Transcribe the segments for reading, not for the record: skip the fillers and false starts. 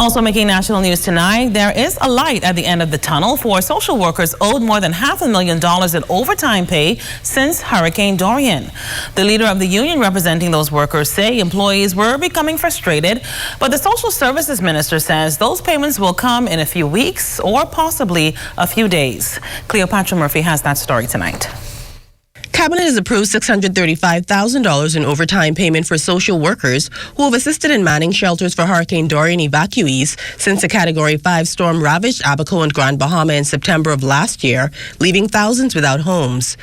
Also making national news tonight, there is a light at the end of the tunnel for social workers owed more than $500,000 in overtime pay since Hurricane Dorian. The leader of the union representing those workers say employees were becoming frustrated, but the social services minister says those payments will come in a few weeks or possibly a few days. Cleopatra Murphy has that story tonight. Cabinet has approved $635,000 in overtime payment for social workers who have assisted in manning shelters for Hurricane Dorian evacuees since a Category 5 storm ravaged Abaco and Grand Bahama in September of last year, leaving thousands without homes.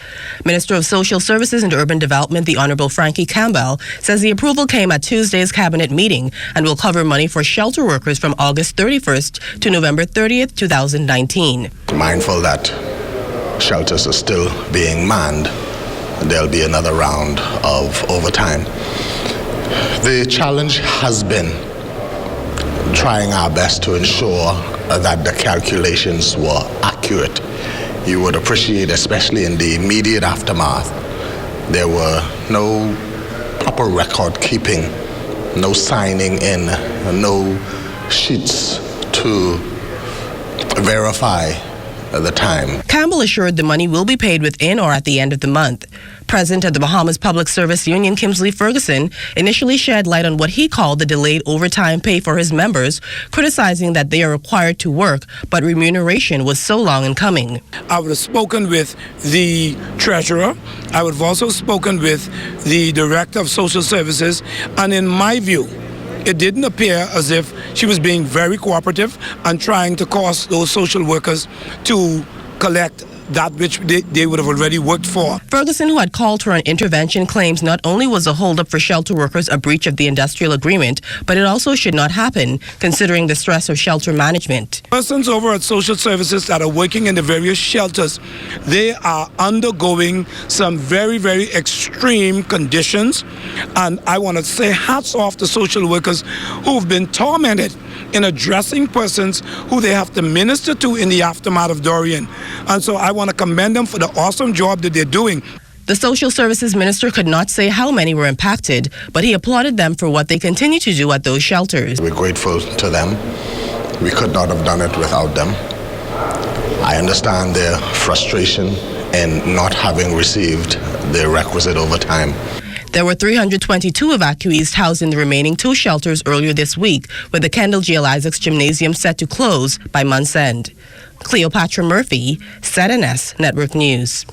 Minister of Social Services and Urban Development, the Honorable Frankie Campbell, says the approval came at Tuesday's Cabinet meeting and will cover money for shelter workers from August 31st to November 30th, 2019. Mindful that shelters are still being manned, there'll be another round of overtime. The challenge has been trying our best to ensure that the calculations were accurate. You would appreciate, especially in the immediate aftermath, there were no proper record keeping, no signing in, no sheets to verify the time. Campbell assured the money will be paid within or at the end of the month. President of the Bahamas Public Service Union, Kimsley Ferguson, initially shed light on what he called the delayed overtime pay for his members, criticizing that they are required to work, but remuneration was so long in coming. I would have spoken with the treasurer. I would have also spoken with the director of social services, and in my view, it didn't appear as if she was being very cooperative and trying to cause those social workers to collect that which they would have already worked for. Ferguson, who had called for an intervention, claims not only was a holdup for shelter workers a breach of the industrial agreement, but it also should not happen, considering the stress of shelter management. Persons over at social services that are working in the various shelters, they are undergoing some very, very extreme conditions. And I want to say hats off to social workers who've been tormented in addressing persons who they have to minister to in the aftermath of Dorian. And so I want to commend them for the awesome job that they're doing. The social services minister could not say how many were impacted, but he applauded them for what they continue to do at those shelters. We're grateful to them. We could not have done it without them. I understand their frustration in not having received the requisite overtime. There were 322 evacuees housed in the remaining 2 shelters earlier this week, with the Kendall G. L. Isaacs Gymnasium set to close by month's end. Cleopatra Murphy, ZNS Network News.